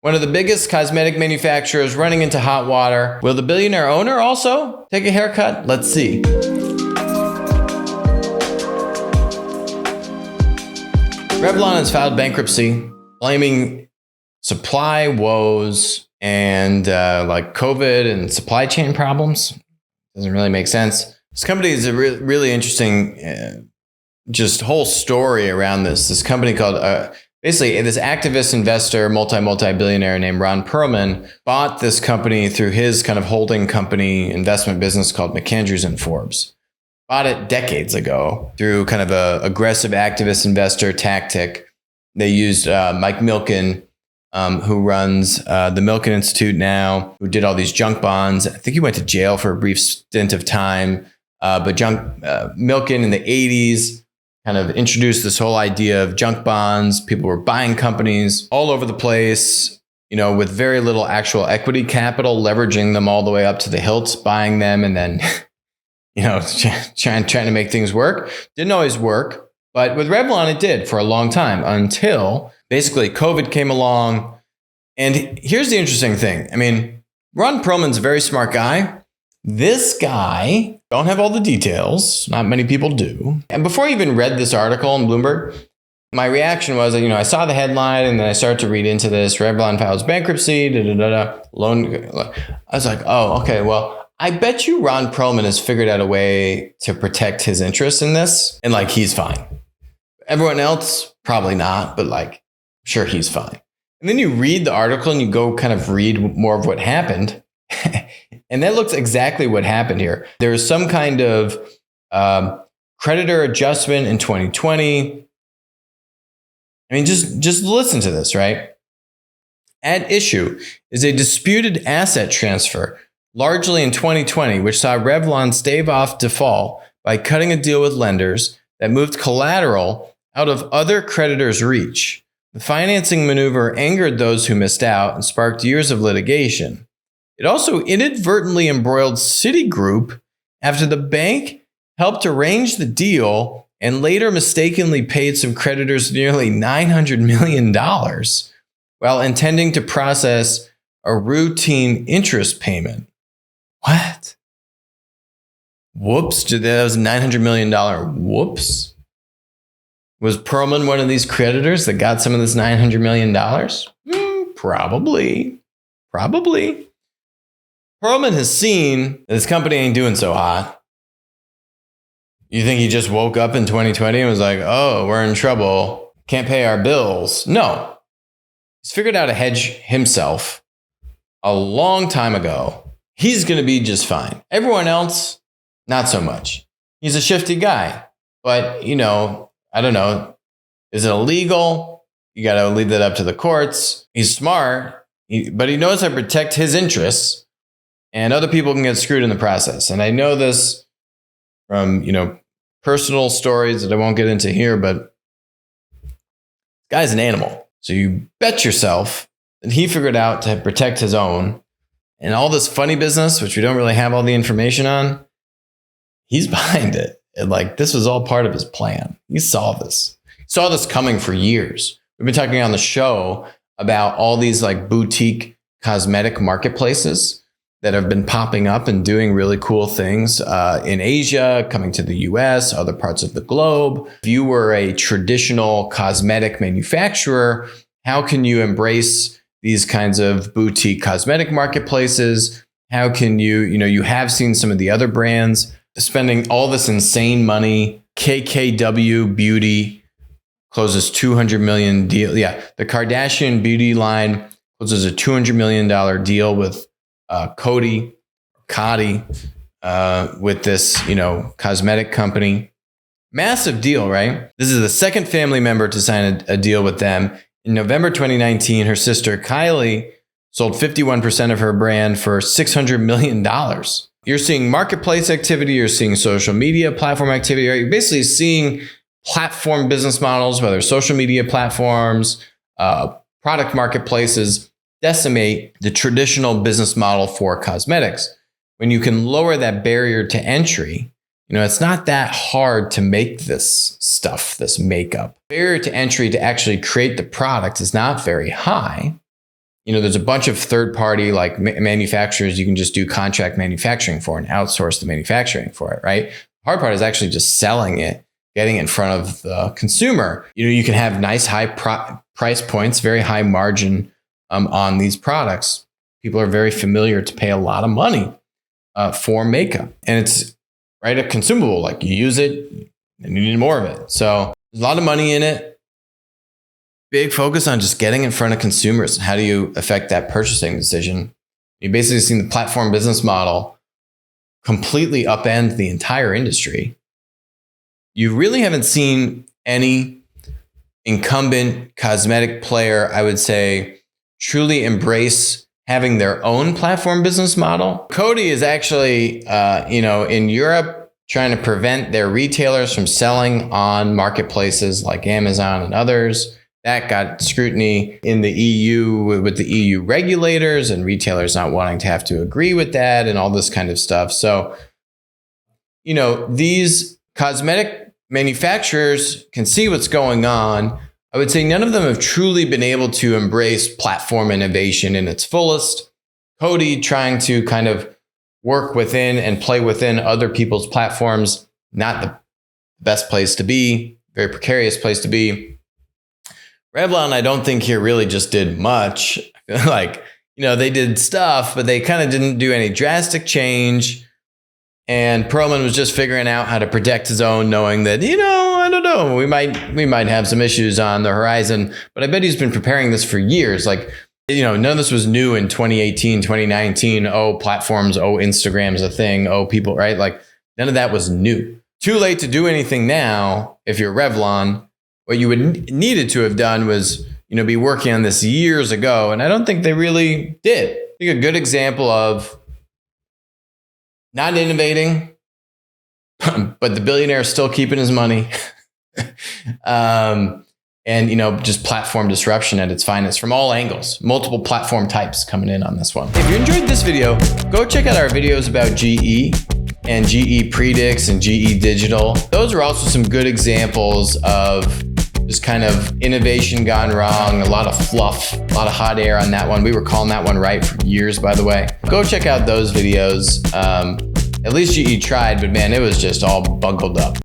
One of the biggest cosmetic manufacturers running into hot water. Will the billionaire owner also take a haircut? Let's see. Revlon has filed bankruptcy, blaming supply woes and like COVID and supply chain problems. Doesn't really make sense. This company is a really interesting, just whole story around this. This company called, basically this activist investor, multi-billionaire named Ron Perlman bought this company through his kind of holding company investment business called McAndrews and Forbes. Bought it decades ago through kind of a aggressive activist investor tactic. They used Mike Milken, who runs the Milken Institute now, who did all these junk bonds. I think he went to jail for a brief stint of time. But Milken in the 80s kind of introduced this whole idea of junk bonds. People were buying companies all over the place, with very little actual equity capital, leveraging them all the way up to the hilts, buying them, and then trying to make things work. Didn't always work, but with Revlon, it did for a long time until basically COVID came along. And here's the interesting thing. I mean, Ron Perlman's a very smart guy. This guy, don't have all the details. Not many people do. And before I even read this article in Bloomberg, my reaction was, I saw the headline and then I started to read into this. Revlon files bankruptcy, loan. I was like, oh, okay, well, I bet you Ron Perlman has figured out a way to protect his interests in this. And he's fine. Everyone else, probably not, but sure, he's fine. And then you read the article and you go kind of read more of what happened. And that looks exactly what happened here. There was some kind of creditor adjustment in 2020. I mean, just listen to this, right? At issue is a disputed asset transfer, largely in 2020, which saw Revlon stave off default by cutting a deal with lenders that moved collateral out of other creditors' reach. The financing maneuver angered those who missed out and sparked years of litigation. It also inadvertently embroiled Citigroup after the bank helped arrange the deal and later mistakenly paid some creditors nearly $900 million while intending to process a routine interest payment. What? Whoops. That was a $900 million whoops. Was Perlman one of these creditors that got some of this $900 million? Probably. Perlman has seen that his company ain't doing so hot. You think he just woke up in 2020 and was like, oh, we're in trouble. Can't pay our bills. No. He's figured out a hedge himself a long time ago. He's going to be just fine. Everyone else, not so much. He's a shifty guy. But, I don't know. Is it illegal? You got to leave that up to the courts. He's smart, but he knows how to protect his interests. And other people can get screwed in the process. And I know this from, personal stories that I won't get into here, but this guy's an animal. So you bet yourself that he figured out to protect his own. And all this funny business, which we don't really have all the information on, he's behind it. And this was all part of his plan. He saw this. He saw this coming for years. We've been talking on the show about all these boutique cosmetic marketplaces that have been popping up and doing really cool things in Asia, coming to the US, other parts of the globe. If you were a traditional cosmetic manufacturer, how can you embrace these kinds of boutique cosmetic marketplaces? How can you have seen some of the other brands spending all this insane money. KKW Beauty closes $200 million deal. Yeah, the Kardashian beauty line closes a $200 million deal with Coty, with this, cosmetic company. Massive deal, right? This is the second family member to sign a deal with them. In November 2019, her sister Kylie sold 51% of her brand for $600 million. You're seeing marketplace activity. You're seeing social media platform activity. Right? You're basically seeing platform business models, whether social media platforms, product marketplaces, decimate the traditional business model for cosmetics. When you can lower that barrier to entry, it's not that hard to make this stuff, this makeup. Barrier to entry to actually create the product is not very high. there's a bunch of third-party like manufacturers you can just do contract manufacturing for and outsource the manufacturing for it, right? The hard part is actually just selling it, getting it in front of the consumer. You can have nice high price points, very high margin on these products. People are very familiar to pay a lot of money for makeup, and it's a consumable. Like you use it and you need more of it. So there's a lot of money in it. Big focus on just getting in front of consumers. How do you affect that purchasing decision? You basically seen the platform business model completely upend the entire industry. You really haven't seen any incumbent cosmetic player, I would say, truly embrace having their own platform business model. Coty is actually, in Europe, trying to prevent their retailers from selling on marketplaces like Amazon and others. That got scrutiny in the EU with the EU regulators and retailers not wanting to have to agree with that and all this kind of stuff. So, these cosmetic manufacturers can see what's going on. I would say none of them have truly been able to embrace platform innovation in its fullest. Coty trying to kind of work within and play within other people's platforms, not the best place to be, very precarious place to be. Revlon, I don't think here really just did much. They did stuff, but they kind of didn't do any drastic change. And Perlman was just figuring out how to protect his own, knowing that, I don't know, we might have some issues on the horizon. But I bet he's been preparing this for years. None of this was new in 2018, 2019. Oh, platforms. Oh, Instagram's a thing. Oh, people, right? None of that was new. Too late to do anything now if you're Revlon. What you would needed to have done was, be working on this years ago. And I don't think they really did. I think a good example of not innovating, but the billionaire is still keeping his money. Just platform disruption at its finest from all angles, multiple platform types coming in on this one. If you enjoyed this video, go check out our videos about GE and GE Predicts and GE Digital. Those are also some good examples of just kind of innovation gone wrong, a lot of fluff, a lot of hot air on that one. We were calling that one right for years, by the way. Go check out those videos. At least GE tried, but man, it was just all bungled up.